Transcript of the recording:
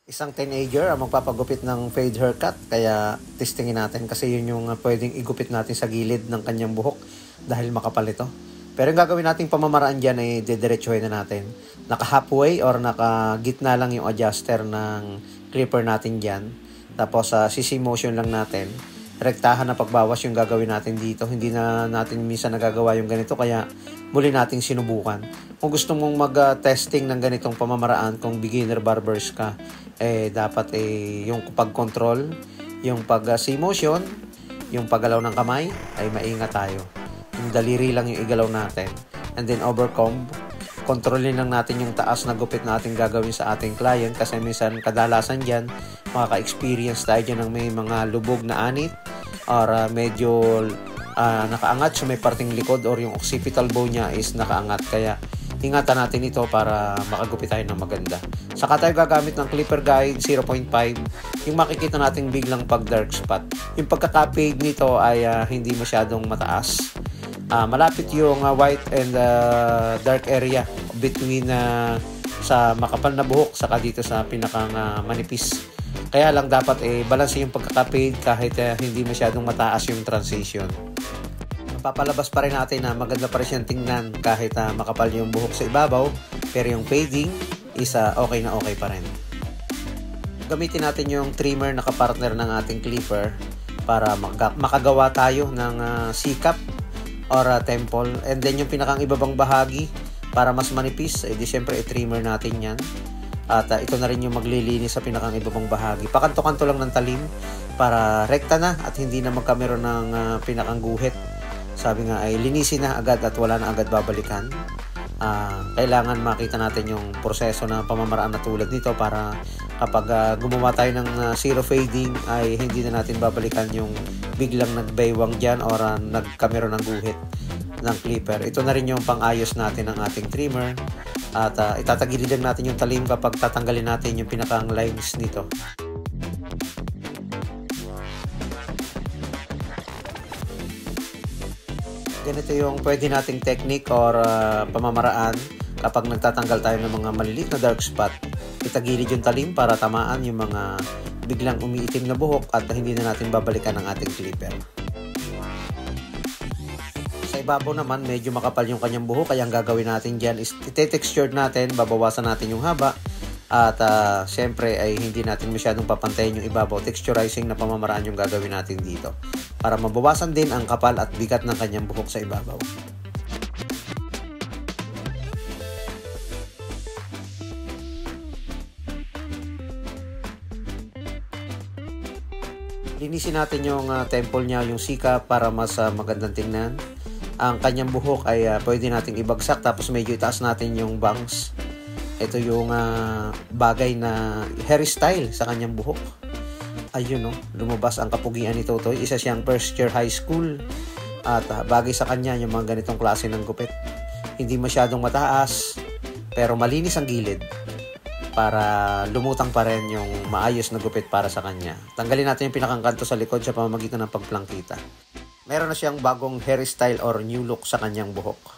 Isang teenager ang magpapagupit ng fade haircut, kaya testingin natin kasi yun yung pwedeng igupit natin sa gilid ng kanyang buhok dahil makapal ito. Pero yung gagawin nating pamamaraan dyan ay didiretsuhin na natin. Naka halfway or naka gitna lang yung adjuster ng clipper natin dyan. Tapos CC motion lang natin. Rektahan na pagbawas yung gagawin natin dito. Hindi na natin minsan nagagawa yung ganito kaya muli nating sinubukan. Kung gusto mong mag-testing ng ganitong pamamaraan, kung beginner barbers ka, dapat yung pag-control, yung pag-C-motion, yung paggalaw ng kamay, ay maingat tayo. Yung daliri lang yung igalaw natin. And then overcomb, kontrolin lang natin yung taas na gupit natin gagawin sa ating client kasi minsan kadalasan dyan, makaka-experience tayo dyan ng may mga lubog na anit or medyo nakaangat so may parting likod or yung occipital bone niya is nakaangat. Kaya ingatan natin ito para makagupit tayo ng maganda. Saka tayo gagamit ng clipper guide 0.5. Yung makikita natin biglang pag dark spot. Yung pagkaka-fade nito ay hindi masyadong mataas. Malapit yung white and dark area between sa makapal na buhok saka dito sa pinakang manipis. Kaya lang dapat balance yung pagkaka-fade kahit hindi masyadong mataas yung transition. Papalabas pa rin natin na maganda pa rin siyang tingnan kahit makapal yung buhok sa ibabaw, pero yung fading is okay na okay pa rin. Gamitin natin yung trimmer na kapartner ng ating clipper para makagawa tayo ng sikap or temple. And then yung pinakang ibabang bahagi para mas manipis, di syempre i-trimmer natin yan. At ito na rin yung maglilinis sa pinakang ibabang bahagi. Pakanto-kanto lang ng talim para rekta na at hindi na magkameron ng pinakang guhit. Sabi nga ay linisin na agad at wala na agad babalikan. Kailangan makita natin yung proseso na pamamaraan na tulad nito para kapag gumawa tayo ng zero fading ay hindi na natin babalikan yung biglang nagbaywang dyan or nagkameron ng guhit ng clipper. Ito na rin yung pang-ayos natin ng ating trimmer at itatagilidan natin yung talim kapag tatanggalin natin yung pinakang lines nito. Ganito yung pwede nating technique or pamamaraan kapag nagtatanggal tayo ng mga maliliit na dark spot. Itagilid yung talim para tamaan yung mga biglang umiitim na buhok at hindi na natin babalikan ang ating clipper. Sa ibabaw naman, medyo makapal yung kanyang buhok kaya ang gagawin natin dyan is ite-texture natin, babawasan natin yung haba at syempre ay hindi natin masyadong papantayin yung ibabaw. Texturizing na pamamaraan yung gagawin natin dito para mabawasan din ang kapal at bigat ng kanyang buhok sa ibabaw. Linisin natin yung temple niya, yung sika para mas magandang tingnan. Ang kanyang buhok ay pwede nating ibagsak tapos medyo itaas natin yung bangs. Ito yung bagay na hairstyle sa kanyang buhok. Ayun lumabas ang kapugian ni Totoy. Isa siyang first year high school at bagay sa kanya yung mga ganitong klase ng gupit. Hindi masyadong mataas pero malinis ang gilid para lumutang pa rin yung maayos na gupit para sa kanya. Tanggalin natin yung pinakang kanto sa likod sa pamamagitan ng pagplangkita. Meron na siyang bagong hairstyle or new look sa kanyang buhok.